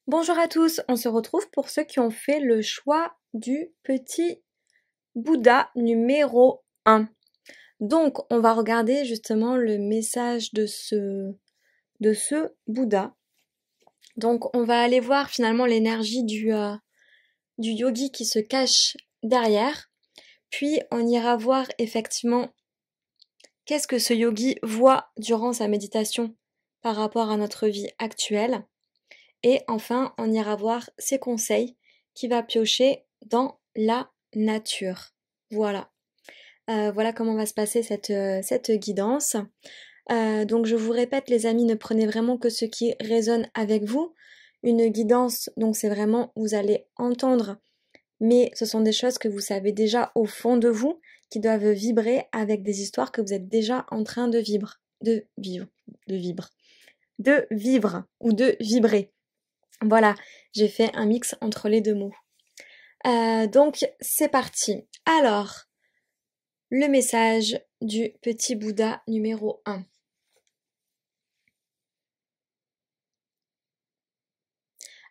Bonjour à tous, on se retrouve pour ceux qui ont fait le choix du petit Bouddha numéro 1. Donc on va regarder justement le message de ce Bouddha. Donc on va aller voir finalement l'énergie du yogi qui se cache derrière. Puis on ira voir effectivement qu'est-ce que ce yogi voit durant sa méditation par rapport à notre vie actuelle. Et enfin, on ira voir ses conseils qu'il va piocher dans la nature. Voilà. Voilà comment va se passer cette guidance. Donc je vous répète les amis, ne prenez vraiment que ce qui résonne avec vous. Une guidance, donc c'est vraiment, vous allez entendre, mais ce sont des choses que vous savez déjà au fond de vous, qui doivent vibrer avec des histoires que vous êtes déjà en train de vivre ou de vibrer. Voilà, j'ai fait un mix entre les deux mots. Donc c'est parti. Alors, le message du petit Bouddha numéro 1.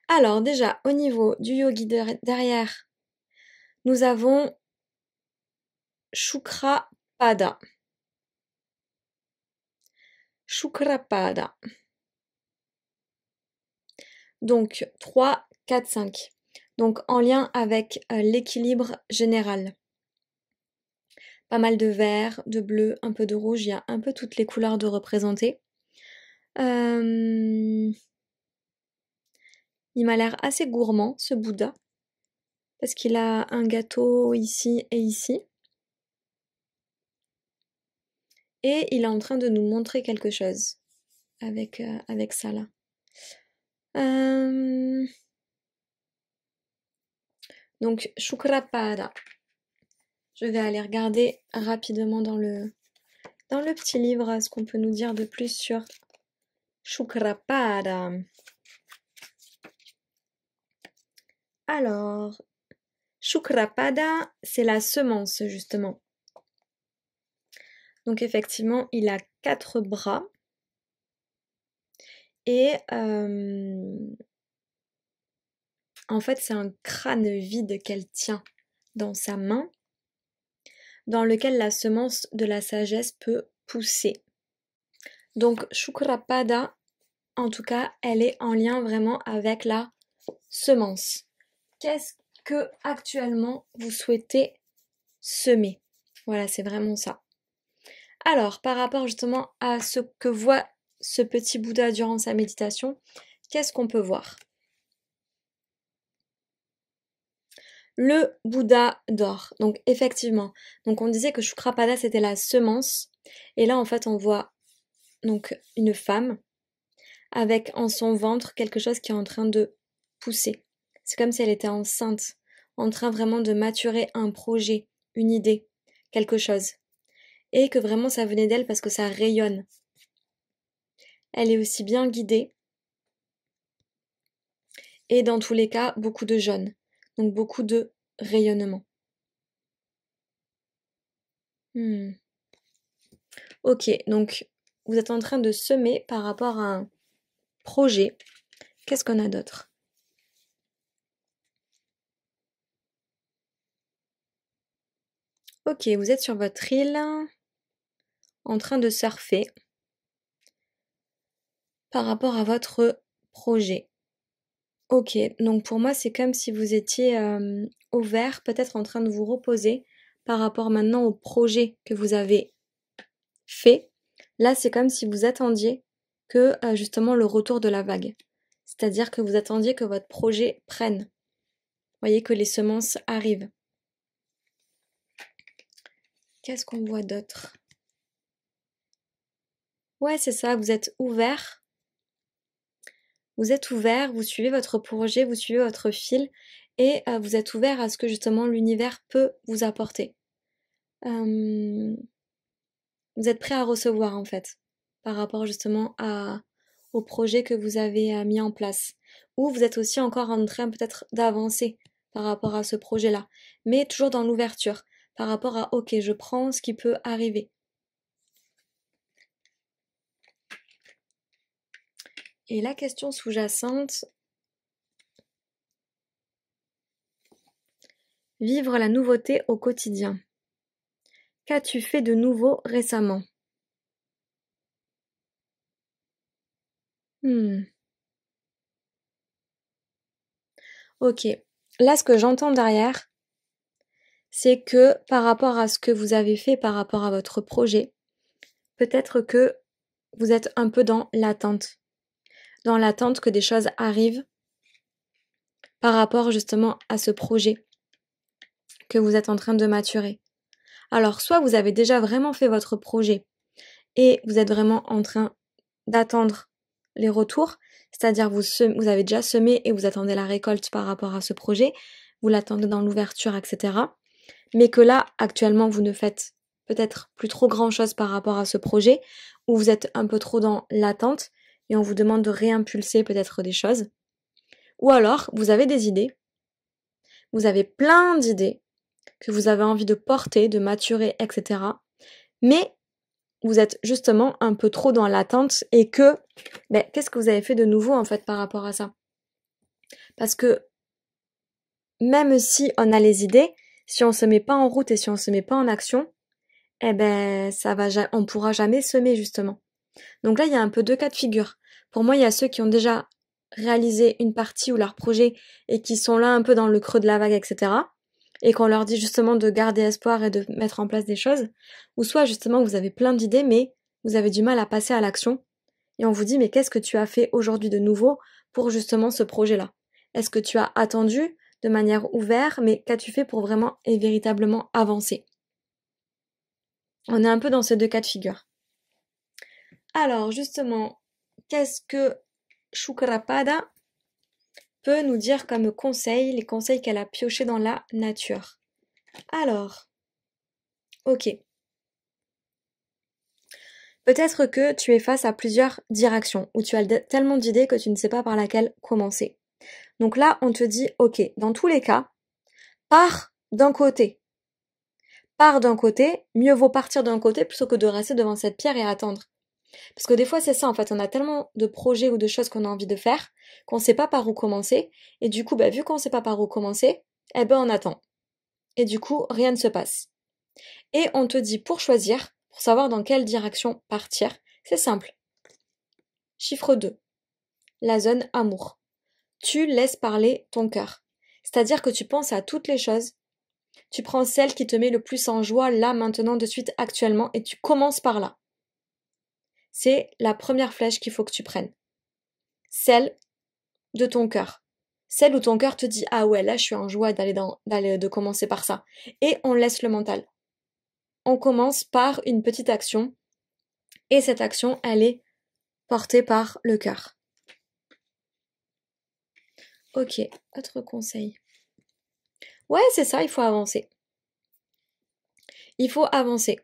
Alors déjà, au niveau du yogi derrière, nous avons Shukrapada. Shukrapada. Donc 3, 4, 5. Donc en lien avec l'équilibre général. Pas mal de vert, de bleu, un peu de rouge, il y a un peu toutes les couleurs de représenter. Il m'a l'air assez gourmand, ce Bouddha, parce qu'il a un gâteau ici et ici. Et il est en train de nous montrer quelque chose avec ça là. Donc, Shukrapada. Je vais aller regarder rapidement dans le petit livre ce qu'on peut nous dire de plus sur Shukrapada. Alors, Shukrapada, c'est la semence justement. Donc effectivement, il a 4 bras et en fait, c'est un crâne vide qu'elle tient dans sa main, dans lequel la semence de la sagesse peut pousser. Donc Shukrapada, en tout cas, elle est en lien vraiment avec la semence. Qu'est-ce que actuellement vous souhaitez semer? Voilà, c'est vraiment ça. Alors, par rapport justement à ce que voit ce petit Bouddha durant sa méditation, qu'est-ce qu'on peut voir? Le Bouddha d'or. Donc effectivement, donc on disait que Shukrapada c'était la semence, et là en fait on voit donc une femme avec en son ventre quelque chose qui est en train de pousser. C'est comme si elle était enceinte, en train vraiment de maturer un projet, une idée, quelque chose. Et que vraiment ça venait d'elle parce que ça rayonne. Elle est aussi bien guidée. Et dans tous les cas, beaucoup de jaune. Donc beaucoup de rayonnement. Ok, donc vous êtes en train de semer par rapport à un projet. Qu'est-ce qu'on a d'autre? Ok, vous êtes sur votre île, en train de surfer par rapport à votre projet. Ok, donc pour moi c'est comme si vous étiez au vert, peut-être en train de vous reposer par rapport maintenant au projet que vous avez fait. Là c'est comme si vous attendiez que justement le retour de la vague. C'est-à-dire que vous attendiez que votre projet prenne. Voyez que les semences arrivent. Qu'est-ce qu'on voit d'autre? Ouais, c'est ça, vous êtes ouvert. Vous êtes ouvert, vous suivez votre projet, vous suivez votre fil et vous êtes ouvert à ce que justement l'univers peut vous apporter. Vous êtes prêt à recevoir en fait, par rapport justement au projet que vous avez mis en place. Ou vous êtes aussi encore en train peut-être d'avancer par rapport à ce projet-là, mais toujours dans l'ouverture, par rapport à ok, je prends ce qui peut arriver. Et la question sous-jacente, Vivre la nouveauté au quotidien. Qu'as-tu fait de nouveau récemment? Ok. Là, ce que j'entends derrière, c'est que par rapport à ce que vous avez fait, par rapport à votre projet, peut-être que vous êtes un peu dans l'attente. Dans l'attente que des choses arrivent par rapport justement à ce projet que vous êtes en train de maturer. Alors, soit vous avez déjà vraiment fait votre projet et vous êtes vraiment en train d'attendre les retours, c'est-à-dire vous avez déjà semé et vous attendez la récolte par rapport à ce projet, vous l'attendez dans l'ouverture, etc. Mais que là, actuellement, vous ne faites peut-être plus trop grand-chose par rapport à ce projet, ou vous êtes un peu trop dans l'attente et on vous demande de réimpulser peut-être des choses. Ou alors, vous avez des idées, vous avez plein d'idées que vous avez envie de porter, de maturer, etc. Mais vous êtes justement un peu trop dans l'attente et que, qu'est-ce que vous avez fait de nouveau en fait par rapport à ça? Parce que même si on a les idées, si on se met pas en route et si on se met pas en action, on pourra jamais semer justement. Donc là, il y a un peu deux cas de figure. Pour moi, il y a ceux qui ont déjà réalisé une partie ou leur projet et qui sont là un peu dans le creux de la vague, etc. Et qu'on leur dit justement de garder espoir et de mettre en place des choses. Ou soit justement vous avez plein d'idées mais vous avez du mal à passer à l'action. Et on vous dit mais qu'est-ce que tu as fait aujourd'hui de nouveau pour justement ce projet-là? Est-ce que tu as attendu de manière ouverte, mais qu'as-tu fait pour vraiment et véritablement avancer? On est un peu dans ces deux cas de figure. Alors justement, qu'est-ce que Shukrapada peut nous dire comme conseil, les conseils qu'elle a piochés dans la nature? Alors, ok. Peut-être que tu es face à plusieurs directions, ou tu as tellement d'idées que tu ne sais pas par laquelle commencer. Donc là, on te dit, ok, dans tous les cas, pars d'un côté. Pars d'un côté, mieux vaut partir d'un côté plutôt que de rester devant cette pierre et attendre. Parce que des fois, c'est ça, en fait, on a tellement de projets ou de choses qu'on a envie de faire qu'on ne sait pas par où commencer. Et du coup, vu qu'on ne sait pas par où commencer, on attend. Et du coup, rien ne se passe. Et on te dit pour choisir, pour savoir dans quelle direction partir, c'est simple. Chiffre 2. La zone amour. Tu laisses parler ton cœur. C'est-à-dire que tu penses à toutes les choses, tu prends celle qui te met le plus en joie là, maintenant, de suite, actuellement, et tu commences par là. C'est la première flèche qu'il faut que tu prennes. Celle de ton cœur. Celle où ton cœur te dit ah ouais, là je suis en joie de commencer par ça. Et on laisse le mental. On commence par une petite action et cette action, elle est portée par le cœur. Ok, autre conseil. Ouais, c'est ça, il faut avancer. Il faut avancer.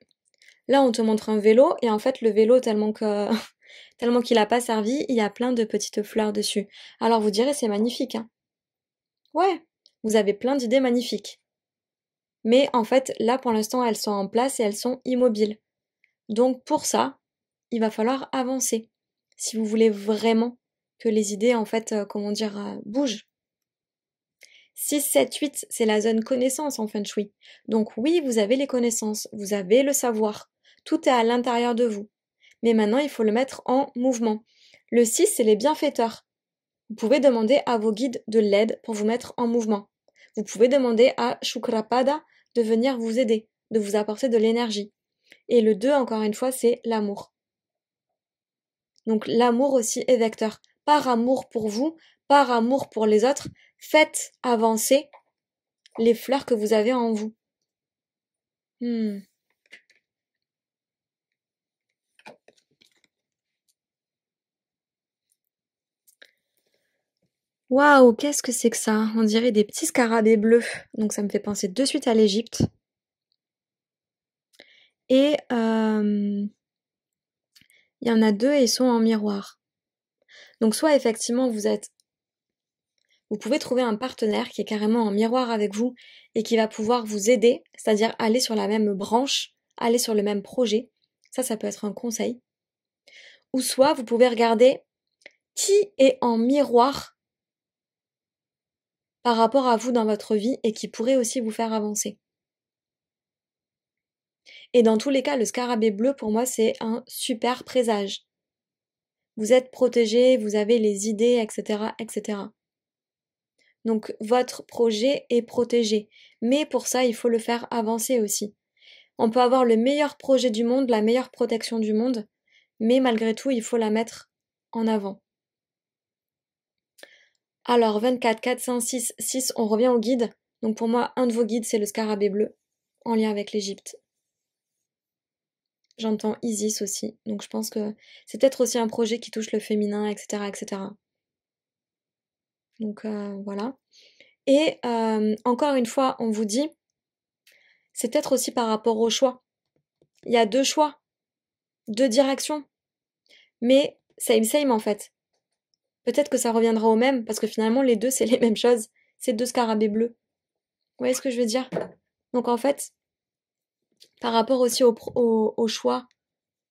Là, on te montre un vélo et en fait, le vélo, tellement qu'il n'a pas servi, il y a plein de petites fleurs dessus. Alors vous direz, c'est magnifique, hein. Ouais, vous avez plein d'idées magnifiques. Mais en fait, là, pour l'instant, elles sont en place et elles sont immobiles. Donc pour ça, il va falloir avancer. Si vous voulez vraiment que les idées, en fait, bougent. 6, 7, 8, c'est la zone connaissance en Feng Shui. Donc oui, vous avez les connaissances, vous avez le savoir. Tout est à l'intérieur de vous. Mais maintenant, il faut le mettre en mouvement. Le 6, c'est les bienfaiteurs. Vous pouvez demander à vos guides de l'aide pour vous mettre en mouvement. Vous pouvez demander à Shukrapada de venir vous aider, de vous apporter de l'énergie. Et le 2, encore une fois, c'est l'amour. Donc l'amour aussi est vecteur. Par amour pour vous, par amour pour les autres, faites avancer les fleurs que vous avez en vous. Waouh, qu'est-ce que c'est que ça? On dirait des petits scarabées bleus. Donc ça me fait penser de suite à l'Égypte. Et il y en a deux et ils sont en miroir. Donc soit effectivement vous pouvez trouver un partenaire qui est carrément en miroir avec vous et qui va pouvoir vous aider, c'est-à-dire aller sur la même branche, aller sur le même projet. Ça peut être un conseil. Ou soit vous pouvez regarder qui est en miroir par rapport à vous dans votre vie et qui pourrait aussi vous faire avancer. Et dans tous les cas, le scarabée bleu, pour moi, c'est un super présage. Vous êtes protégé, vous avez les idées, etc., etc. Donc, votre projet est protégé. Mais pour ça, il faut le faire avancer aussi. On peut avoir le meilleur projet du monde, la meilleure protection du monde, mais malgré tout, il faut la mettre en avant. Alors, 24, 4, 5, 6, 6, on revient au guide. Donc pour moi, un de vos guides, c'est le scarabée bleu, en lien avec l'Égypte. J'entends Isis aussi, donc je pense que c'est peut-être aussi un projet qui touche le féminin, etc., etc. Donc voilà. Et encore une fois, on vous dit, c'est peut-être aussi par rapport au choix. Il y a deux choix, deux directions, mais same en fait. Peut-être que ça reviendra au même, parce que finalement les deux c'est les mêmes choses, c'est deux scarabées bleus. Vous voyez ce que je veux dire? Donc en fait, par rapport aussi au choix,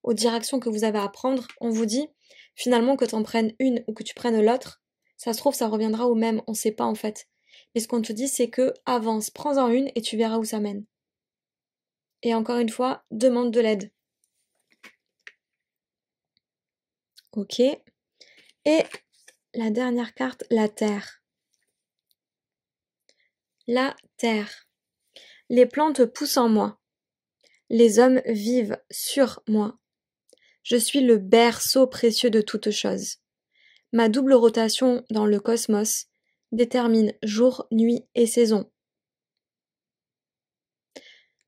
aux directions que vous avez à prendre, on vous dit finalement que tu en prennes une ou que tu prennes l'autre, ça se trouve ça reviendra au même, on sait pas en fait. Mais ce qu'on te dit c'est que avance, prends-en une et tu verras où ça mène. Et encore une fois, demande de l'aide. Ok. Et la dernière carte, la Terre. La Terre. Les plantes poussent en moi. Les hommes vivent sur moi. Je suis le berceau précieux de toutes choses. Ma double rotation dans le cosmos détermine jour, nuit et saison.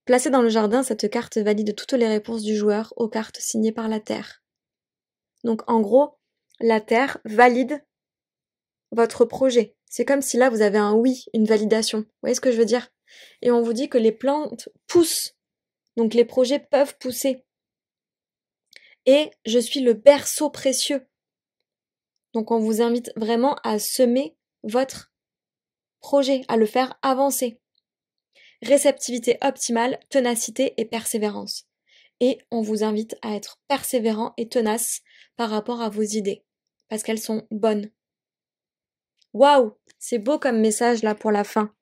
Placée dans le jardin, cette carte valide toutes les réponses du joueur aux cartes signées par la Terre. Donc en gros, la Terre valide votre projet. C'est comme si là vous avez un oui, une validation. Vous voyez ce que je veux dire? Et on vous dit que les plantes poussent. Donc les projets peuvent pousser. Et je suis le berceau précieux. Donc on vous invite vraiment à semer votre projet, à le faire avancer. Réceptivité optimale, ténacité et persévérance. Et on vous invite à être persévérant et tenace par rapport à vos idées, parce qu'elles sont bonnes. Waouh, c'est beau comme message là pour la fin.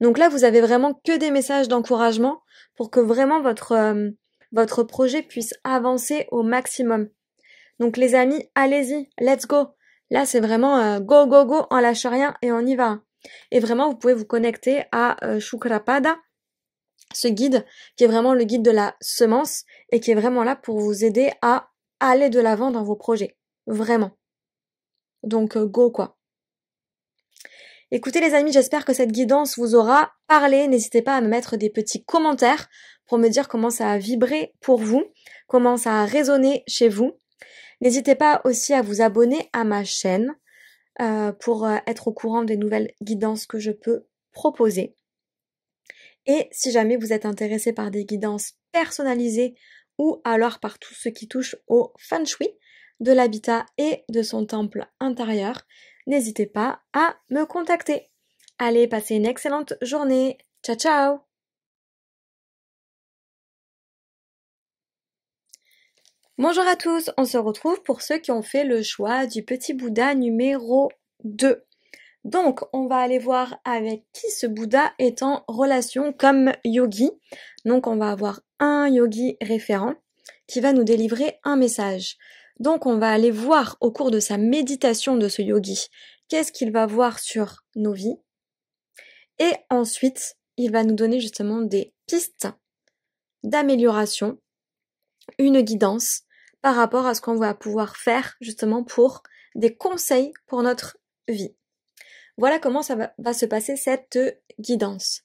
Donc là, vous avez vraiment que des messages d'encouragement pour que vraiment votre projet puisse avancer au maximum. Donc les amis, allez-y, let's go. Là, c'est vraiment go, go, go, on lâche rien et on y va. Et vraiment, vous pouvez vous connecter à Shukrapada, ce guide qui est vraiment le guide de la semence et qui est vraiment là pour vous aider à aller de l'avant dans vos projets. Vraiment. Donc go quoi. Écoutez les amis, j'espère que cette guidance vous aura parlé. N'hésitez pas à me mettre des petits commentaires pour me dire comment ça a vibré pour vous, comment ça a résonné chez vous. N'hésitez pas aussi à vous abonner à ma chaîne pour être au courant des nouvelles guidances que je peux proposer. Et si jamais vous êtes intéressé par des guidances personnalisées ou alors par tout ce qui touche au feng shui de l'habitat et de son temple intérieur, n'hésitez pas à me contacter. Allez, passez une excellente journée. Ciao, ciao! Bonjour à tous, on se retrouve pour ceux qui ont fait le choix du petit Bouddha numéro 2. Donc, on va aller voir avec qui ce Bouddha est en relation comme yogi. Donc, on va avoir un yogi référent qui va nous délivrer un message. Donc, on va aller voir au cours de sa méditation de ce yogi, qu'est-ce qu'il va voir sur nos vies. Et ensuite, il va nous donner justement des pistes d'amélioration, une guidance par rapport à ce qu'on va pouvoir faire justement pour des conseils pour notre vie. Voilà comment ça va se passer cette guidance.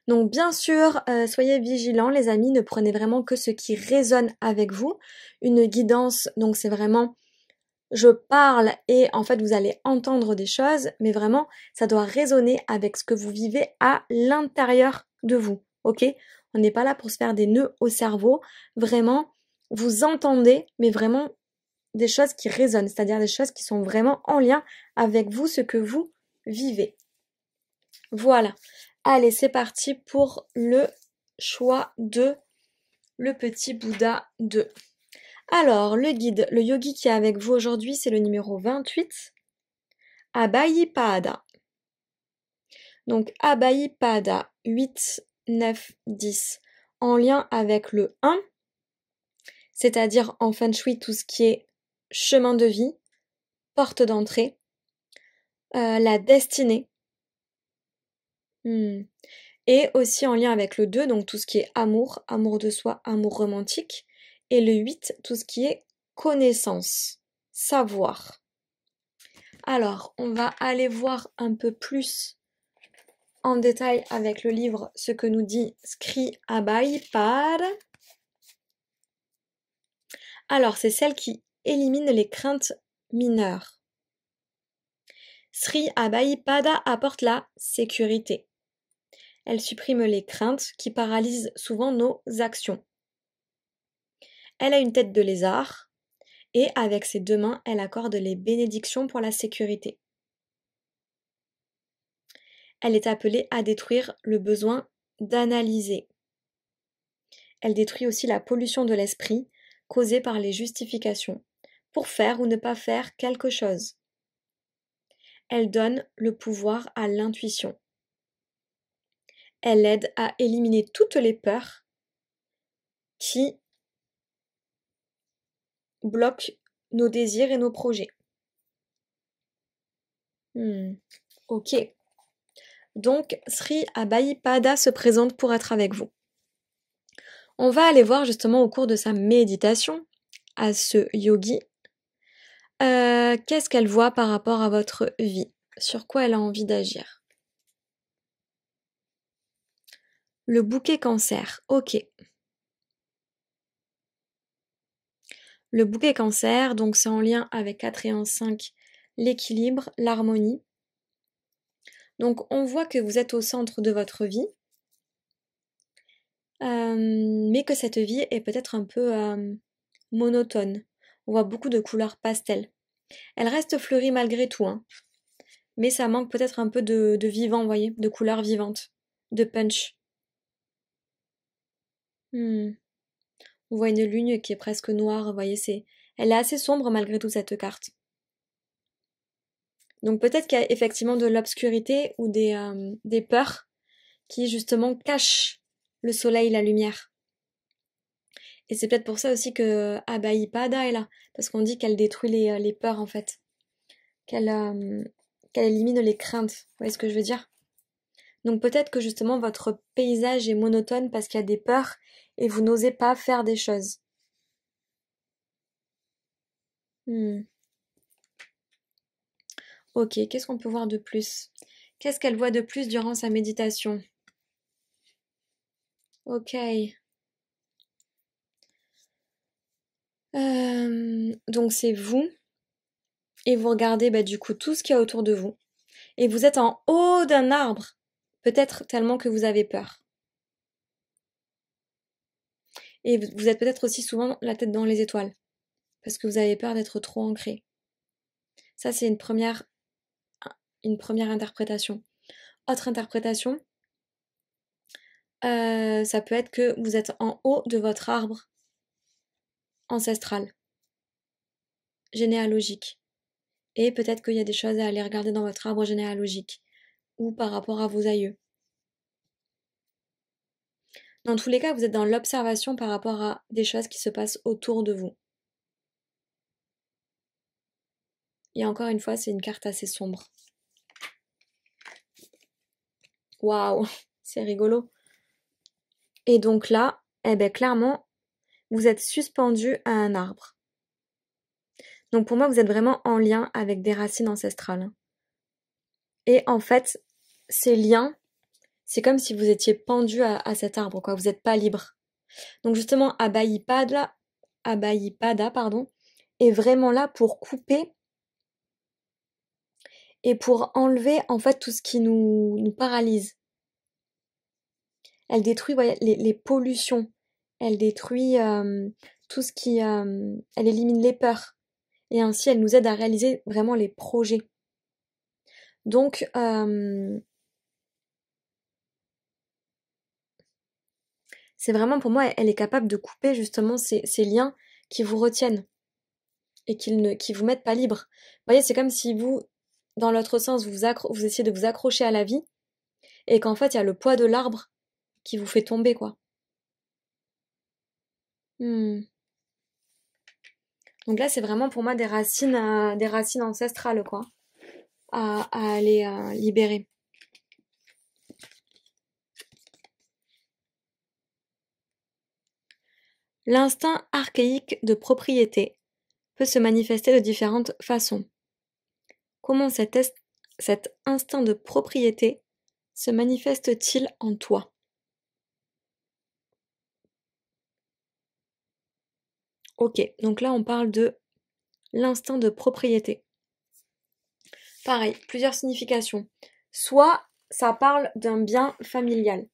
Donc bien sûr, soyez vigilants les amis, ne prenez vraiment que ce qui résonne avec vous. Une guidance, donc c'est vraiment je parle et en fait vous allez entendre des choses, mais vraiment ça doit résonner avec ce que vous vivez à l'intérieur de vous, ok? On n'est pas là pour se faire des nœuds au cerveau, vraiment vous entendez, mais vraiment des choses qui résonnent, c'est-à-dire des choses qui sont vraiment en lien avec vous, ce que vous vivez. Voilà. Allez, c'est parti pour le choix de le petit Bouddha 2. Alors, le guide, le yogi qui est avec vous aujourd'hui, c'est le numéro 28, Abhayipada. Donc Abhayyipada 8, 9, 10 en lien avec le 1, c'est-à-dire en Feng Shui tout ce qui est chemin de vie, porte d'entrée, la destinée, et aussi en lien avec le 2, donc tout ce qui est amour, amour de soi, amour romantique, et le 8, tout ce qui est connaissance, savoir. Alors, on va aller voir un peu plus en détail avec le livre ce que nous dit Sri Abhayyipada. Alors, c'est celle qui élimine les craintes mineures. Sri Abhayyipada apporte la sécurité. Elle supprime les craintes qui paralysent souvent nos actions. Elle a une tête de lézard et avec ses 2 mains, elle accorde les bénédictions pour la sécurité. Elle est appelée à détruire le besoin d'analyser. Elle détruit aussi la pollution de l'esprit causée par les justifications pour faire ou ne pas faire quelque chose. Elle donne le pouvoir à l'intuition. Elle aide à éliminer toutes les peurs qui bloquent nos désirs et nos projets. Ok. Donc, Sri Abhayyipada se présente pour être avec vous. On va aller voir justement au cours de sa méditation à ce yogi, qu'est-ce qu'elle voit par rapport à votre vie, sur quoi elle a envie d'agir. Le bouquet cancer, ok. Le bouquet cancer, donc c'est en lien avec 4 et 1, 5, l'équilibre, l'harmonie. Donc on voit que vous êtes au centre de votre vie, mais que cette vie est peut-être un peu monotone. On voit beaucoup de couleurs pastel. Elle reste fleurie malgré tout, hein. Mais ça manque peut-être un peu de vivant, vous voyez, de couleurs vivantes, de punch. On voit une lune qui est presque noire, vous voyez, elle est assez sombre malgré tout cette carte. Donc peut-être qu'il y a effectivement de l'obscurité ou des peurs qui justement cachent le soleil, la lumière. Et c'est peut-être pour ça aussi que Abhayyipada est là, parce qu'on dit qu'elle détruit les peurs en fait, qu'elle élimine les craintes, vous voyez ce que je veux dire? Donc peut-être que justement votre paysage est monotone parce qu'il y a des peurs et vous n'osez pas faire des choses. Ok, qu'est-ce qu'on peut voir de plus? Qu'est-ce qu'elle voit de plus durant sa méditation? Ok. Donc c'est vous, et vous regardez du coup tout ce qu'il y a autour de vous, et vous êtes en haut d'un arbre, peut-être tellement que vous avez peur. Et vous êtes peut-être aussi souvent la tête dans les étoiles, parce que vous avez peur d'être trop ancré. Ça c'est une première interprétation. Autre interprétation, ça peut être que vous êtes en haut de votre arbre ancestral, généalogique. Et peut-être qu'il y a des choses à aller regarder dans votre arbre généalogique ou par rapport à vos aïeux. Dans tous les cas, vous êtes dans l'observation par rapport à des choses qui se passent autour de vous. Et encore une fois, c'est une carte assez sombre. Waouh, c'est rigolo. Et donc là, clairement, vous êtes suspendu à un arbre. Donc pour moi, vous êtes vraiment en lien avec des racines ancestrales. Et en fait, ces liens, c'est comme si vous étiez pendu à cet arbre, quoi. Vous n'êtes pas libre. Donc justement, Abhayyipada, est vraiment là pour couper et pour enlever en fait tout ce qui nous paralyse. Elle détruit les pollutions, elle détruit tout ce qui... elle élimine les peurs et ainsi elle nous aide à réaliser vraiment les projets. Donc c'est vraiment pour moi, elle est capable de couper justement ces liens qui vous retiennent et qui vous mettent pas libre. Vous voyez, c'est comme si vous, dans l'autre sens, vous essayez de vous accrocher à la vie et qu'en fait il y a le poids de l'arbre qui vous fait tomber, quoi. Hmm. Donc là, c'est vraiment pour moi des racines ancestrales, quoi, à aller libérer. L'instinct archaïque de propriété peut se manifester de différentes façons. Comment cet instinct de propriété se manifeste-t-il en toi? Ok, donc là on parle de l'instinct de propriété. Pareil, plusieurs significations. Soit ça parle d'un bien familial,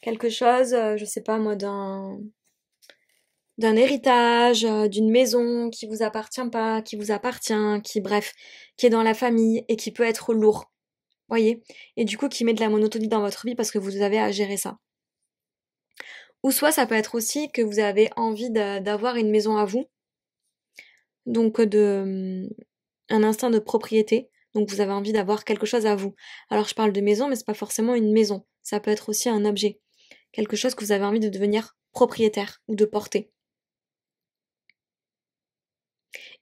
quelque chose, je sais pas moi, d'un héritage, d'une maison qui vous appartient pas, qui vous appartient, bref, qui est dans la famille et qui peut être lourd, voyez? Et du coup qui met de la monotonie dans votre vie parce que vous avez à gérer ça. Ou soit ça peut être aussi que vous avez envie d'avoir une maison à vous, donc un instinct de propriété, donc vous avez envie d'avoir quelque chose à vous. Alors je parle de maison, mais c'est pas forcément une maison, ça peut être aussi un objet, quelque chose que vous avez envie de devenir propriétaire ou de porter.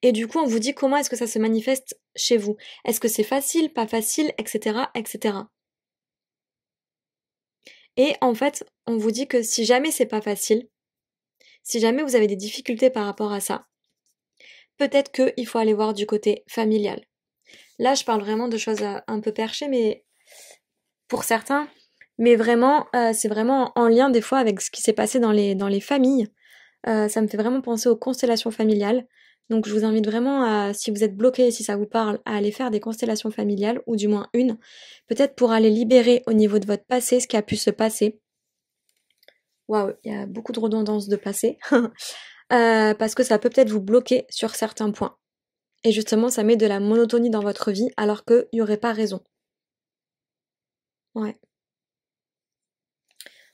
Et du coup, on vous dit comment est-ce que ça se manifeste chez vous. Est-ce que c'est facile, pas facile, etc., etc. Et en fait, on vous dit que si jamais c'est pas facile, si jamais vous avez des difficultés par rapport à ça, peut-être qu'il faut aller voir du côté familial. Là, je parle vraiment de choses un peu perchées, mais pour certains, mais vraiment, c'est vraiment en lien des fois avec ce qui s'est passé dans les familles. Ça me fait vraiment penser aux constellations familiales. Donc je vous invite vraiment à, si vous êtes bloqué, si ça vous parle, à aller faire des constellations familiales, ou du moins une, peut-être pour aller libérer au niveau de votre passé ce qui a pu se passer. Waouh, il y a beaucoup de redondance de passé. Parce que ça peut peut-être vous bloquer sur certains points. Et justement, ça met de la monotonie dans votre vie alors qu'il n'y aurait pas raison. Ouais.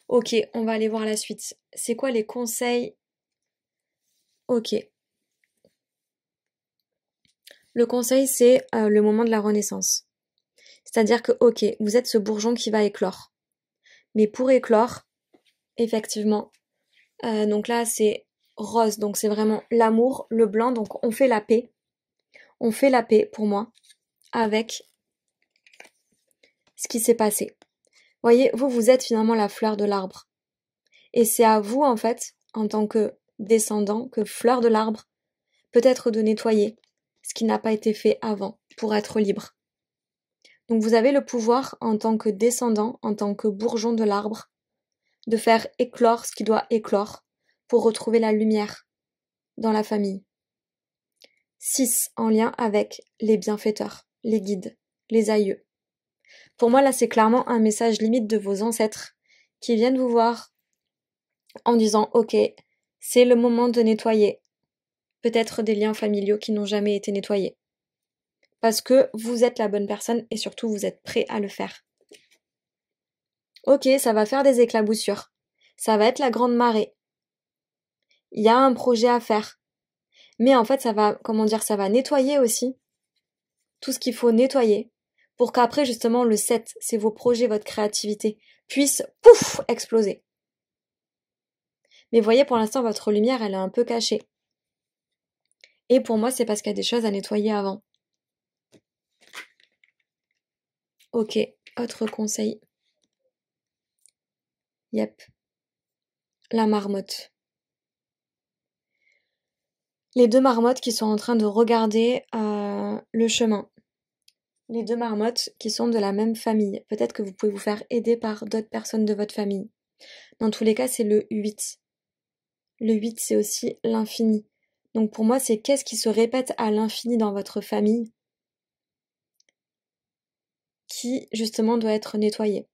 Ok, on va aller voir la suite. C'est quoi les conseils? Ok. Le conseil, c'est le moment de la renaissance. C'est-à-dire que, ok, vous êtes ce bourgeon qui va éclore. Mais pour éclore, effectivement, donc là, c'est rose, donc c'est vraiment l'amour, le blanc, donc on fait la paix. On fait la paix, pour moi, avec ce qui s'est passé. Voyez, vous êtes finalement la fleur de l'arbre. Et c'est à vous, en fait, en tant que descendant, que fleur de l'arbre, peut-être de nettoyer ce qui n'a pas été fait avant pour être libre. Donc vous avez le pouvoir, en tant que descendant, en tant que bourgeon de l'arbre, de faire éclore ce qui doit éclore pour retrouver la lumière dans la famille. 6. En lien avec les bienfaiteurs, les guides, les aïeux. Pour moi, là, c'est clairement un message limite de vos ancêtres qui viennent vous voir en disant « Ok, c'est le moment de nettoyer peut-être des liens familiaux qui n'ont jamais été nettoyés. » Parce que vous êtes la bonne personne et surtout vous êtes prêt à le faire. Ok, ça va faire des éclaboussures. Ça va être la grande marée. Il y a un projet à faire. Mais en fait, ça va, ça va nettoyer aussi tout ce qu'il faut nettoyer pour qu'après, justement, le 7, c'est vos projets, votre créativité, puisse, pouf, exploser. Mais voyez, pour l'instant, votre lumière, elle est un peu cachée. Et pour moi, c'est parce qu'il y a des choses à nettoyer avant. Ok, autre conseil. Yep. La marmotte. Les deux marmottes qui sont en train de regarder le chemin. Les deux marmottes qui sont de la même famille. Peut-être que vous pouvez vous faire aider par d'autres personnes de votre famille. Dans tous les cas, c'est le 8. Le 8, c'est aussi l'infini. Donc pour moi, c'est qu'est-ce qui se répète à l'infini dans votre famille qui, justement, doit être nettoyé.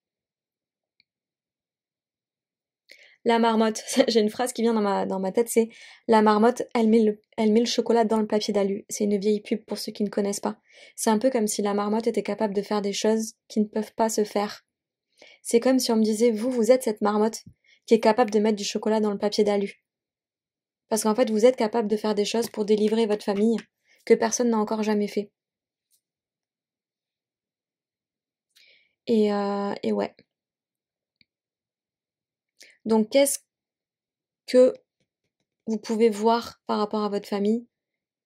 La marmotte, j'ai une phrase qui vient dans ma tête, c'est la marmotte, elle met le chocolat dans le papier d'alu. C'est une vieille pub pour ceux qui ne connaissent pas. C'est un peu comme si la marmotte était capable de faire des choses qui ne peuvent pas se faire. C'est comme si on me disait, vous êtes cette marmotte qui est capable de mettre du chocolat dans le papier d'alu. Parce qu'en fait, vous êtes capable de faire des choses pour délivrer votre famille que personne n'a encore jamais fait. Et ouais. Donc qu'est-ce que vous pouvez voir par rapport à votre famille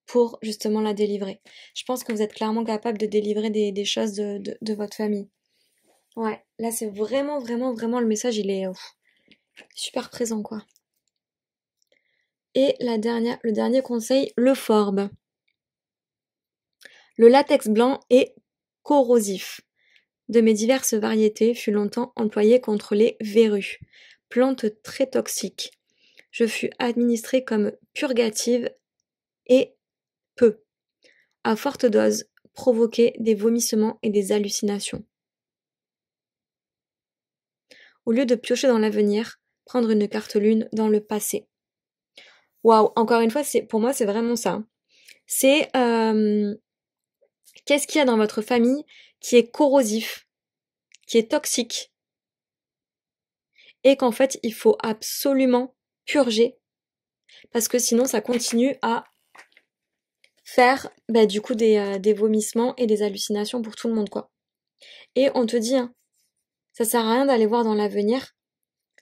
pour justement la délivrer? Je pense que vous êtes clairement capable de délivrer des choses de votre famille. Ouais, là c'est vraiment, vraiment, vraiment le message, il est super présent quoi. Et le dernier conseil, le forbe. Le latex blanc est corrosif. De mes diverses variétés fut longtemps employé contre les verrues, plante très toxique. Je fus administrée comme purgative et peut, à forte dose, provoquer des vomissements et des hallucinations. Au lieu de piocher dans l'avenir, prendre une carte lune dans le passé. Waouh, encore une fois, pour moi, c'est vraiment ça. C'est qu'est-ce qu'il y a dans votre famille qui est corrosif, qui est toxique, et qu'en fait, il faut absolument purger, parce que sinon, ça continue à faire du coup des vomissements et des hallucinations pour tout le monde, quoi. Et on te dit, hein, ça sert à rien d'aller voir dans l'avenir.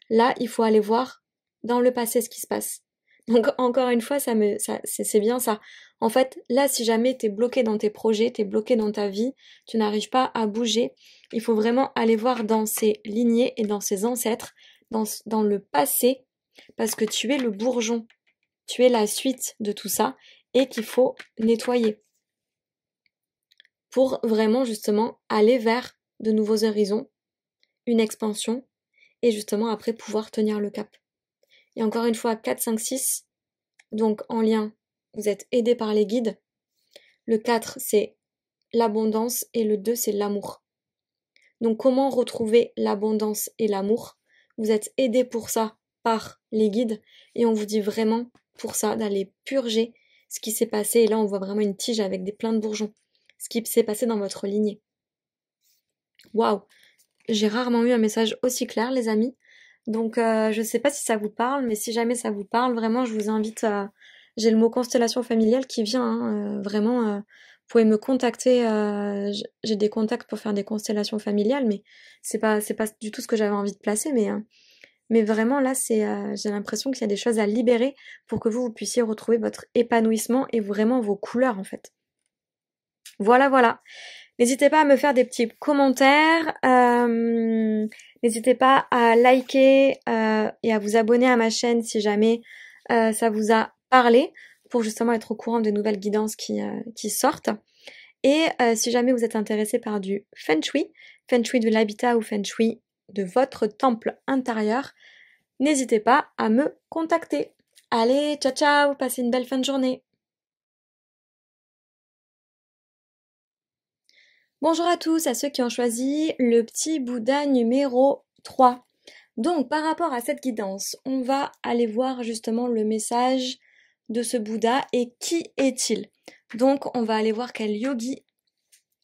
Là, il faut aller voir dans le passé ce qui se passe. Donc encore une fois, c'est bien ça. En fait, là, si jamais t'es bloqué dans tes projets, t'es bloqué dans ta vie, tu n'arrives pas à bouger, il faut vraiment aller voir dans ces lignées et dans ses ancêtres, dans le passé, parce que tu es le bourgeon, tu es la suite de tout ça, et qu'il faut nettoyer pour vraiment justement aller vers de nouveaux horizons, une expansion, et justement après pouvoir tenir le cap. Et encore une fois, 4, 5, 6, donc en lien, vous êtes aidé par les guides. Le 4, c'est l'abondance et le 2, c'est l'amour. Donc comment retrouver l'abondance et l'amour? Vous êtes aidé pour ça par les guides et on vous dit vraiment pour ça d'aller purger ce qui s'est passé. Et là, on voit vraiment une tige avec plein de bourgeons. Ce qui s'est passé dans votre lignée. Waouh! J'ai rarement eu un message aussi clair, les amis. Donc, je sais pas si ça vous parle, mais si jamais ça vous parle, vraiment, je vous invite à... J'ai le mot constellation familiale qui vient, hein, vraiment, vous pouvez me contacter, j'ai des contacts pour faire des constellations familiales, mais c'est pas du tout ce que j'avais envie de placer, mais vraiment, là, j'ai l'impression qu'il y a des choses à libérer pour que vous puissiez retrouver votre épanouissement et vraiment vos couleurs, en fait. Voilà, voilà. N'hésitez pas à me faire des petits commentaires. N'hésitez pas à liker et à vous abonner à ma chaîne si jamais ça vous a parlé pour justement être au courant des nouvelles guidances qui sortent. Et si jamais vous êtes intéressé par du Feng Shui de l'habitat ou Feng Shui de votre temple intérieur, n'hésitez pas à me contacter. Allez, ciao ciao, passez une belle fin de journée. Bonjour à tous, à ceux qui ont choisi le petit Bouddha numéro 3. Donc par rapport à cette guidance, on va aller voir justement le message de ce Bouddha et qui est-il. Donc on va aller voir quel yogi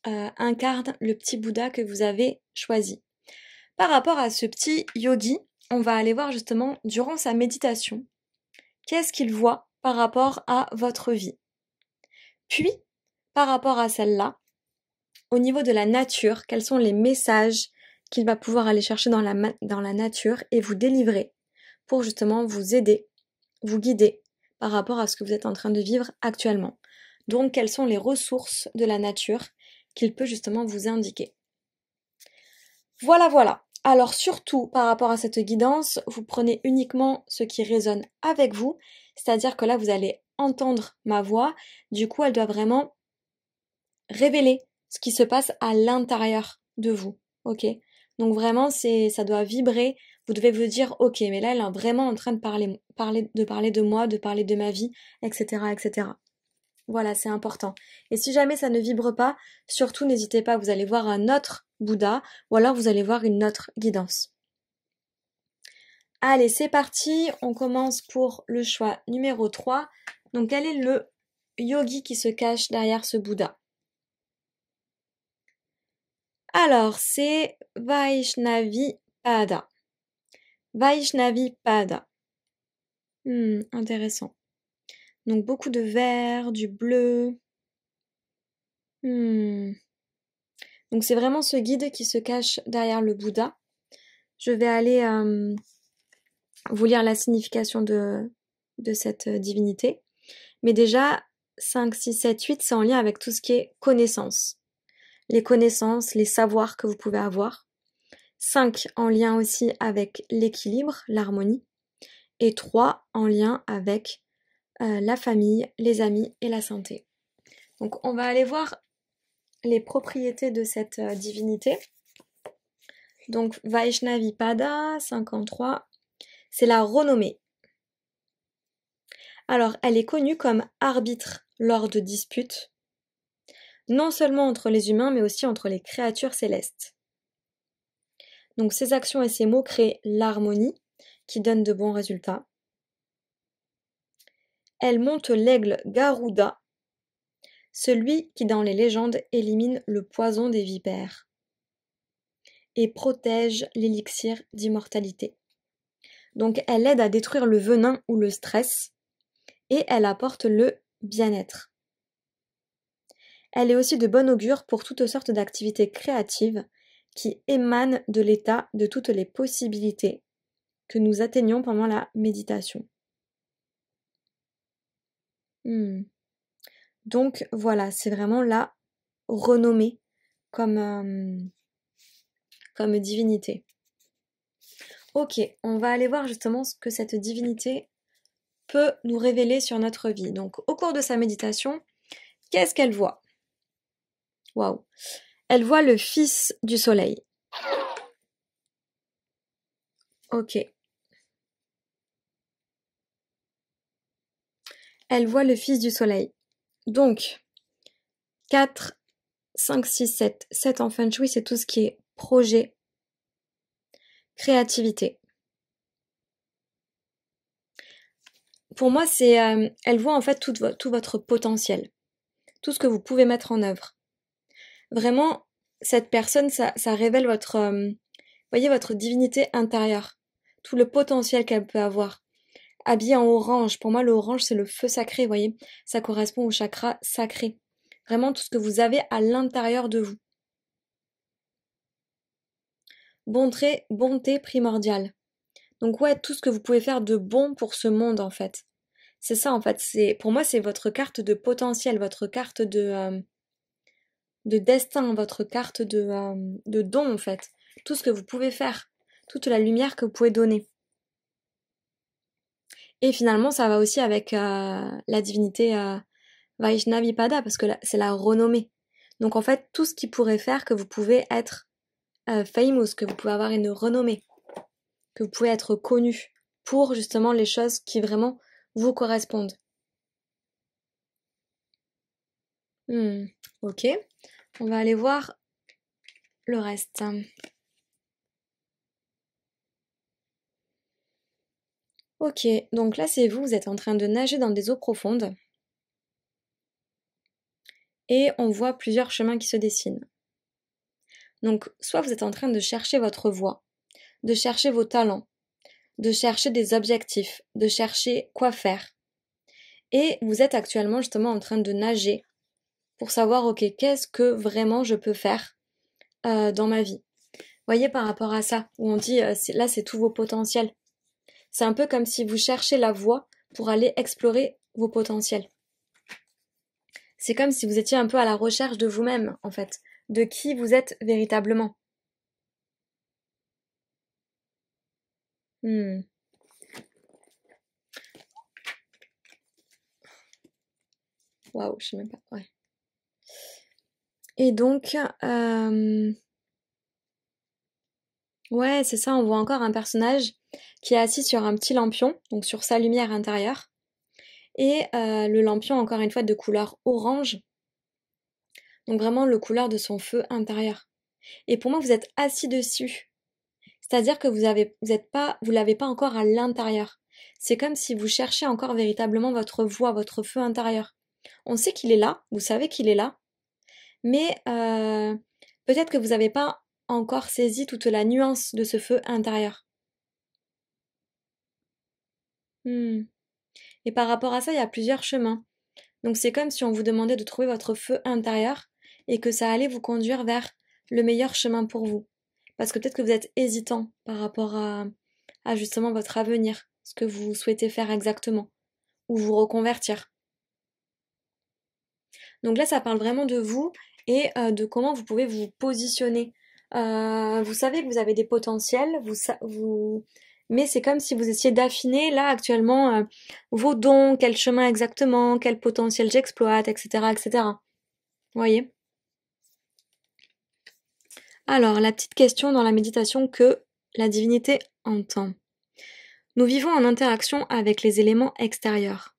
incarne le petit Bouddha que vous avez choisi. Par rapport à ce petit yogi, on va aller voir justement durant sa méditation, qu'est-ce qu'il voit par rapport à votre vie. Puis, par rapport à celle-là, au niveau de la nature, quels sont les messages qu'il va pouvoir aller chercher dans la nature et vous délivrer pour justement vous aider, vous guider par rapport à ce que vous êtes en train de vivre actuellement. Donc, quelles sont les ressources de la nature qu'il peut justement vous indiquer. Voilà, voilà. Alors surtout par rapport à cette guidance, vous prenez uniquement ce qui résonne avec vous, c'est-à-dire que là, vous allez entendre ma voix, du coup, elle doit vraiment révéler ce qui se passe à l'intérieur de vous, ok? Donc vraiment, ça doit vibrer. Vous devez vous dire, ok, mais là, elle est vraiment en train de parler de moi, de parler de ma vie, etc., etc. Voilà, c'est important. Et si jamais ça ne vibre pas, surtout n'hésitez pas, vous allez voir un autre Bouddha, ou alors vous allez voir une autre guidance. Allez, c'est parti, on commence pour le choix numéro 3. Donc quel est le yogi qui se cache derrière ce Bouddha? Alors, c'est Vaishnavi Pada. Vaishnavi Pada. Intéressant. Donc, beaucoup de vert, du bleu. Donc, c'est vraiment ce guide qui se cache derrière le Bouddha. Je vais aller vous lire la signification de cette divinité. Mais déjà, 5, 6, 7, 8, c'est en lien avec tout ce qui est connaissances. Les connaissances, les savoirs que vous pouvez avoir. 5 en lien aussi avec l'équilibre, l'harmonie. Et 3 en lien avec la famille, les amis et la santé. Donc on va aller voir les propriétés de cette divinité. Donc Vaishnavipada 53, c'est la renommée. Alors elle est connue comme arbitre lors de disputes, non seulement entre les humains mais aussi entre les créatures célestes. Donc ses actions et ses mots créent l'harmonie qui donne de bons résultats. Elle monte l'aigle Garuda, celui qui dans les légendes élimine le poison des vipères et protège l'élixir d'immortalité. Donc elle aide à détruire le venin ou le stress et elle apporte le bien-être. Elle est aussi de bon augure pour toutes sortes d'activités créatives qui émanent de l'état de toutes les possibilités que nous atteignons pendant la méditation. Donc voilà, c'est vraiment la renommée comme divinité. Ok, on va aller voir justement ce que cette divinité peut nous révéler sur notre vie. Donc au cours de sa méditation, qu'est-ce qu'elle voit? Waouh! Elle voit le fils du soleil. Ok. Elle voit le fils du soleil. Donc, 4, 5, 6, 7. 7 en Feng Shui, c'est tout ce qui est projet, créativité. Pour moi, c'est, elle voit en fait tout votre potentiel, tout ce que vous pouvez mettre en œuvre. Vraiment, cette personne, ça révèle votre, voyez, votre divinité intérieure, tout le potentiel qu'elle peut avoir. Habillée en orange, pour moi, l'orange, c'est le feu sacré, vous voyez, ça correspond au chakra sacré. Vraiment tout ce que vous avez à l'intérieur de vous. Bonté primordiale. Donc ouais, tout ce que vous pouvez faire de bon pour ce monde en fait. C'est ça en fait, pour moi c'est votre carte de potentiel, votre carte de destin, votre carte de don en fait. Tout ce que vous pouvez faire, toute la lumière que vous pouvez donner. Et finalement ça va aussi avec la divinité Vaishnavipada parce que c'est la renommée. Donc en fait tout ce qui pourrait faire que vous pouvez être famous, que vous pouvez avoir une renommée, que vous pouvez être connu pour justement les choses qui vraiment vous correspondent. Ok, on va aller voir le reste. Ok, donc là c'est vous êtes en train de nager dans des eaux profondes et on voit plusieurs chemins qui se dessinent. Donc soit vous êtes en train de chercher votre voie, de chercher vos talents, de chercher des objectifs, de chercher quoi faire. Et vous êtes actuellement justement en train de nager pour savoir, ok, qu'est-ce que vraiment je peux faire dans ma vie. Voyez par rapport à ça, où on dit, là c'est tous vos potentiels. C'est un peu comme si vous cherchez la voie pour aller explorer vos potentiels. C'est comme si vous étiez un peu à la recherche de vous-même, en fait, de qui vous êtes véritablement. Waouh, je sais même pas. Ouais. Et donc, ouais, c'est ça, on voit encore un personnage qui est assis sur un petit lampion, donc sur sa lumière intérieure. Et le lampion, encore une fois, de couleur orange. Donc vraiment le couleur de son feu intérieur. Et pour moi, vous êtes assis dessus. C'est-à-dire que vous l'avez pas encore à l'intérieur. C'est comme si vous cherchiez encore véritablement votre voix, votre feu intérieur. On sait qu'il est là, vous savez qu'il est là, mais peut-être que vous n'avez pas encore saisi toute la nuance de ce feu intérieur. Et par rapport à ça, il y a plusieurs chemins. Donc c'est comme si on vous demandait de trouver votre feu intérieur et que ça allait vous conduire vers le meilleur chemin pour vous. Parce que peut-être que vous êtes hésitant par rapport à à justement votre avenir, ce que vous souhaitez faire exactement, ou vous reconvertir. Donc là, ça parle vraiment de vous et de comment vous pouvez vous positionner. Vous savez que vous avez des potentiels, mais c'est comme si vous essayez d'affiner là actuellement vos dons, quel chemin exactement, quel potentiel j'exploite, etc., etc. Vous voyez? Alors, la petite question dans la méditation que la divinité entend. Nous vivons en interaction avec les éléments extérieurs.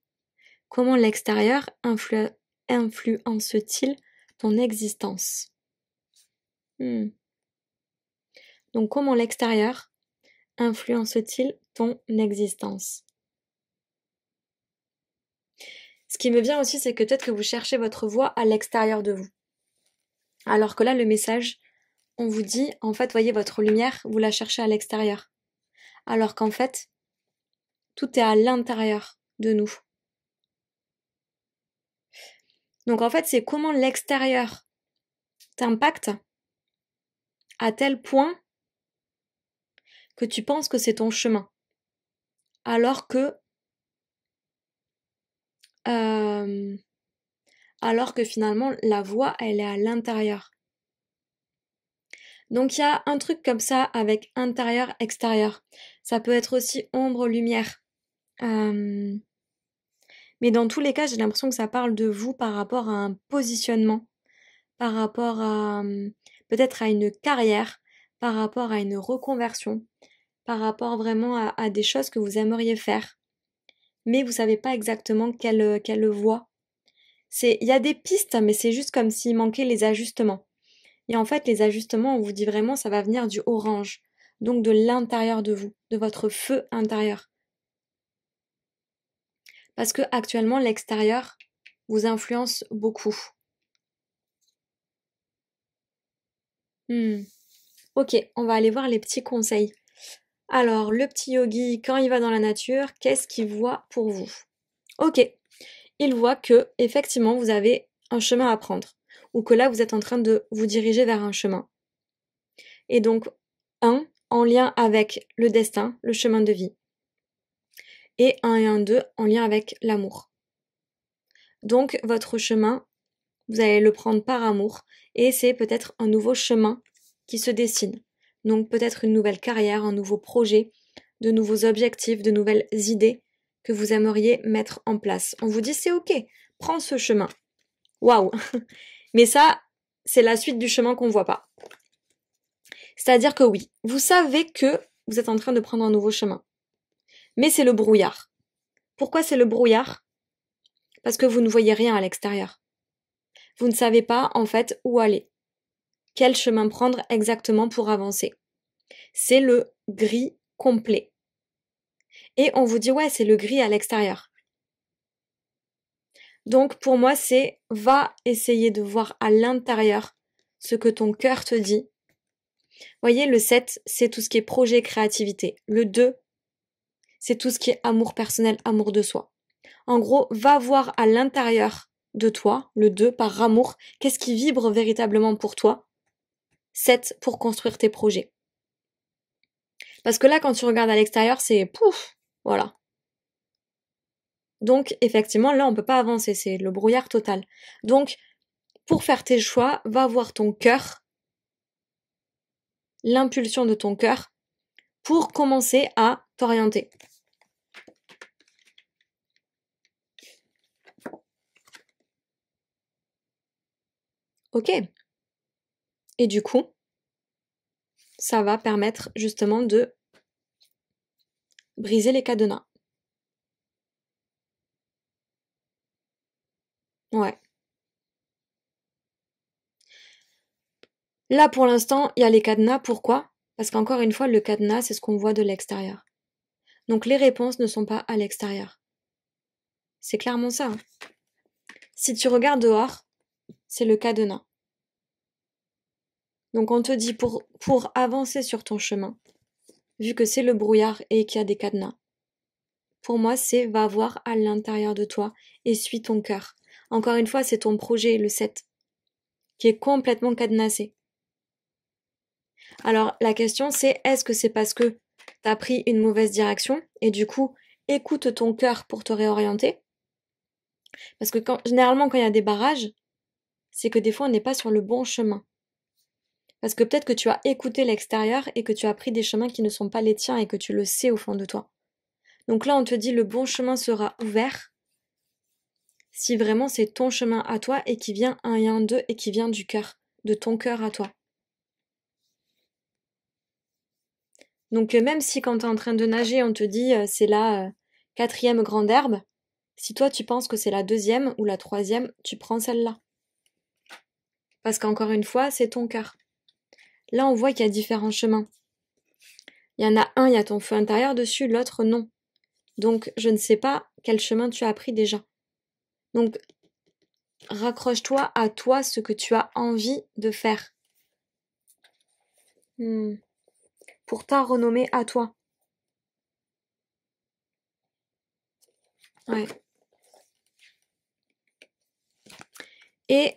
Comment l'extérieur influence-t-il ton existence? Donc, comment l'extérieur influence-t-il ton existence? Ce qui me vient aussi, c'est que peut-être que vous cherchez votre voie à l'extérieur de vous. Alors que là, le message, on vous dit, en fait, voyez, votre lumière, vous la cherchez à l'extérieur. Alors qu'en fait, tout est à l'intérieur de nous. Donc en fait, c'est comment l'extérieur t'impacte à tel point que tu penses que c'est ton chemin. Alors que finalement, la voie, elle est à l'intérieur. Donc il y a un truc comme ça avec intérieur-extérieur. Ça peut être aussi ombre-lumière. Mais dans tous les cas, j'ai l'impression que ça parle de vous par rapport à un positionnement, par rapport à peut-être à une carrière, par rapport à une reconversion, par rapport vraiment à des choses que vous aimeriez faire. Mais vous savez pas exactement quelle voie. Il y a des pistes, mais c'est juste comme s'il manquait les ajustements. Et en fait, les ajustements, on vous dit vraiment, ça va venir du orange. Donc de l'intérieur de vous, de votre feu intérieur. Parce que actuellement, l'extérieur vous influence beaucoup. Ok, on va aller voir les petits conseils. Alors, le petit yogi, quand il va dans la nature, qu'est-ce qu'il voit pour vous? Ok, il voit que, effectivement, vous avez un chemin à prendre. Ou que là, vous êtes en train de vous diriger vers un chemin. Et donc, en lien avec le destin, le chemin de vie. Et 1 et 1, 2 en lien avec l'amour. Donc, votre chemin, vous allez le prendre par amour et c'est peut-être un nouveau chemin qui se dessine. Donc, peut-être une nouvelle carrière, un nouveau projet, de nouveaux objectifs, de nouvelles idées que vous aimeriez mettre en place. On vous dit, c'est ok, prends ce chemin. Waouh! Mais ça, c'est la suite du chemin qu'on voit pas. C'est-à-dire que oui, vous savez que vous êtes en train de prendre un nouveau chemin. Mais c'est le brouillard. Pourquoi c'est le brouillard? Parce que vous ne voyez rien à l'extérieur. Vous ne savez pas, en fait, où aller. Quel chemin prendre exactement pour avancer. C'est le gris complet. Et on vous dit, ouais, c'est le gris à l'extérieur. Donc, pour moi, c'est va essayer de voir à l'intérieur ce que ton cœur te dit. Voyez, le 7, c'est tout ce qui est projet, créativité. Le 2, c'est tout ce qui est amour personnel, amour de soi. En gros, va voir à l'intérieur de toi, le 2, par amour, qu'est-ce qui vibre véritablement pour toi. 7, pour construire tes projets. Parce que là, quand tu regardes à l'extérieur, c'est pouf, voilà. Donc, effectivement, là, on peut pas avancer, c'est le brouillard total. Donc, pour faire tes choix, va voir ton cœur, l'impulsion de ton cœur, pour commencer à t'orienter. Ok. Et du coup, ça va permettre justement de briser les cadenas. Ouais. Là, pour l'instant, il y a les cadenas. Pourquoi? Parce qu'encore une fois, le cadenas, c'est ce qu'on voit de l'extérieur. Donc, les réponses ne sont pas à l'extérieur. C'est clairement ça. Hein. Si tu regardes dehors, c'est le cadenas. Donc, on te dit pour avancer sur ton chemin, vu que c'est le brouillard et qu'il y a des cadenas, pour moi, c'est va voir à l'intérieur de toi et suis ton cœur. Encore une fois, c'est ton projet, le 7, qui est complètement cadenassé. Alors, la question, c'est est-ce que c'est parce que tu t'as pris une mauvaise direction et du coup, écoute ton cœur pour te réorienter. Parce que généralement, quand il y a des barrages, c'est que des fois, on n'est pas sur le bon chemin. Parce que peut-être que tu as écouté l'extérieur et que tu as pris des chemins qui ne sont pas les tiens et que tu le sais au fond de toi. Donc là, on te dit le bon chemin sera ouvert si vraiment c'est ton chemin à toi et qui vient un et un deux et qui vient du cœur, de ton cœur à toi. Donc même si quand tu es en train de nager, on te dit c'est la 4e grande herbe, si toi tu penses que c'est la 2e ou la 3e, tu prends celle-là. Parce qu'encore une fois, c'est ton cœur. Là, on voit qu'il y a différents chemins. Il y en a un, il y a ton feu intérieur dessus, l'autre non. Donc je ne sais pas quel chemin tu as pris déjà. Donc raccroche-toi à toi ce que tu as envie de faire. Pour ta renommée à toi. Ouais. Et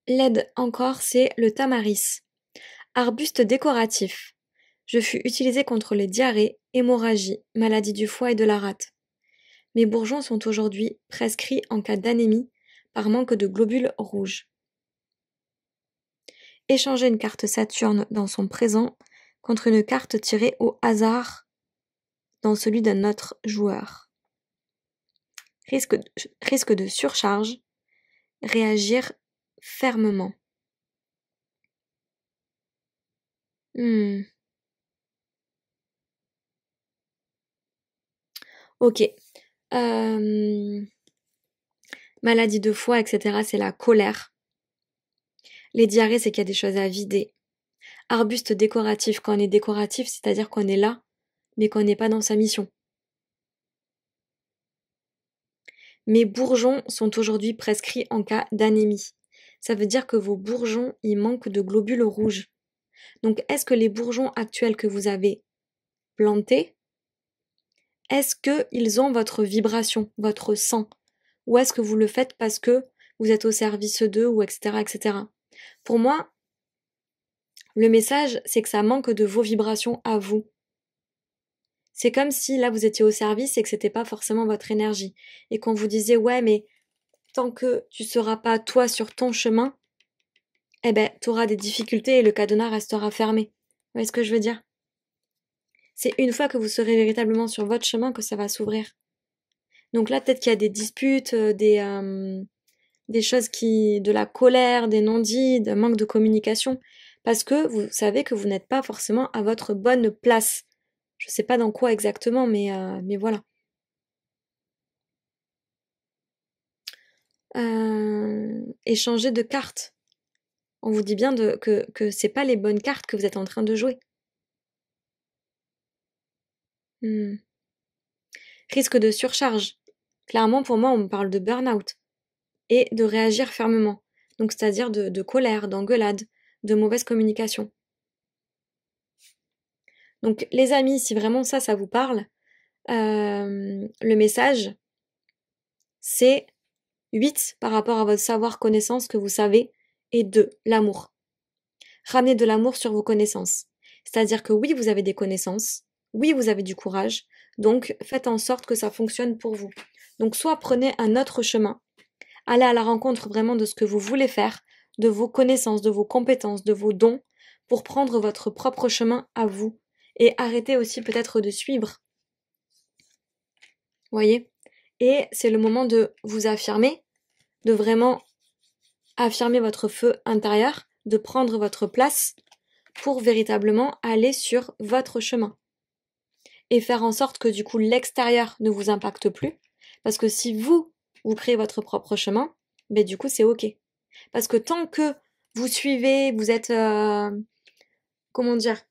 l'aide encore, c'est le tamaris. Arbuste décoratif. Je fus utilisé contre les diarrhées, hémorragies, maladies du foie et de la rate. Mes bourgeons sont aujourd'hui prescrits en cas d'anémie par manque de globules rouges. Échanger une carte Saturne dans son présent contre une carte tirée au hasard dans celui d'un autre joueur. Risque de surcharge. Réagir fermement. Ok. Maladie de foie, etc., c'est la colère. Les diarrhées, c'est qu'il y a des choses à vider. Arbuste décoratif, quand on est décoratif, c'est-à-dire qu'on est là, mais qu'on n'est pas dans sa mission. Mes bourgeons sont aujourd'hui prescrits en cas d'anémie. Ça veut dire que vos bourgeons, ils manquent de globules rouges. Donc, est-ce que les bourgeons actuels que vous avez plantés, est-ce qu'ils ont votre vibration, votre sang? Ou est-ce que vous le faites parce que vous êtes au service d'eux, ou etc., etc. Pour moi, le message, c'est que ça manque de vos vibrations à vous. C'est comme si là, vous étiez au service et que c'était pas forcément votre énergie. Et qu'on vous disait, ouais, mais tant que tu seras pas toi sur ton chemin, eh ben, tu auras des difficultés et le cadenas restera fermé. Vous voyez ce que je veux dire? C'est une fois que vous serez véritablement sur votre chemin que ça va s'ouvrir. Donc là, peut-être qu'il y a des disputes, des choses de la colère, des non-dits, d'un manque de communication, parce que vous savez que vous n'êtes pas forcément à votre bonne place. Je sais pas dans quoi exactement, mais voilà. Échanger de cartes. On vous dit bien que c'est pas les bonnes cartes que vous êtes en train de jouer. Risque de surcharge. Clairement, pour moi, on me parle de burn-out et de réagir fermement. Donc, c'est-à-dire de colère, d'engueulade, de mauvaise communication. Donc, les amis, si vraiment ça vous parle, le message, c'est 8 par rapport à votre savoir-connaissance que vous savez, et 2, l'amour. Ramenez de l'amour sur vos connaissances. C'est-à-dire que oui, vous avez des connaissances, oui, vous avez du courage, donc faites en sorte que ça fonctionne pour vous. Donc soit prenez un autre chemin, allez à la rencontre vraiment de ce que vous voulez faire, de vos connaissances, de vos compétences, de vos dons, pour prendre votre propre chemin à vous. Et arrêtez aussi peut-être de suivre. Voyez? Et c'est le moment de vous affirmer, de vraiment affirmer votre feu intérieur, de prendre votre place pour véritablement aller sur votre chemin. Et faire en sorte que du coup l'extérieur ne vous impacte plus. Parce que si vous créez votre propre chemin, ben du coup c'est ok. Parce que tant que vous suivez, vous êtes... comment dire?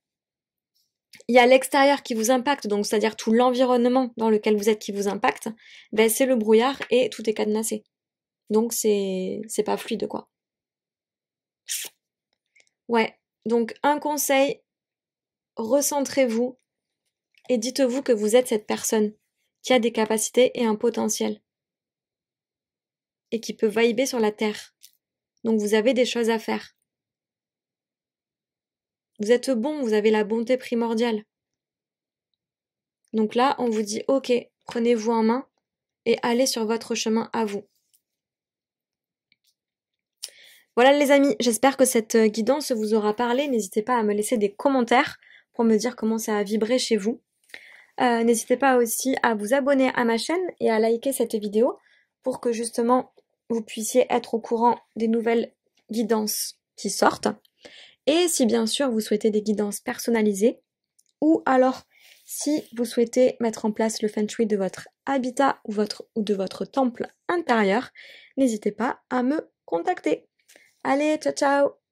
Il y a l'extérieur qui vous impacte, donc c'est-à-dire tout l'environnement dans lequel vous êtes qui vous impacte, ben c'est le brouillard et tout est cadenassé. Donc c'est pas fluide quoi. Ouais, donc un conseil, recentrez-vous et dites-vous que vous êtes cette personne qui a des capacités et un potentiel et qui peut vibrer sur la terre. Donc vous avez des choses à faire. Vous êtes bon, vous avez la bonté primordiale. Donc là, on vous dit, ok, prenez-vous en main et allez sur votre chemin à vous. Voilà les amis, j'espère que cette guidance vous aura parlé. N'hésitez pas à me laisser des commentaires pour me dire comment ça a vibré chez vous. N'hésitez pas aussi à vous abonner à ma chaîne et à liker cette vidéo pour que justement vous puissiez être au courant des nouvelles guidances qui sortent. Et si bien sûr vous souhaitez des guidances personnalisées, ou alors si vous souhaitez mettre en place le feng shui de votre habitat ou de votre temple intérieur, n'hésitez pas à me contacter. Allez, ciao ciao!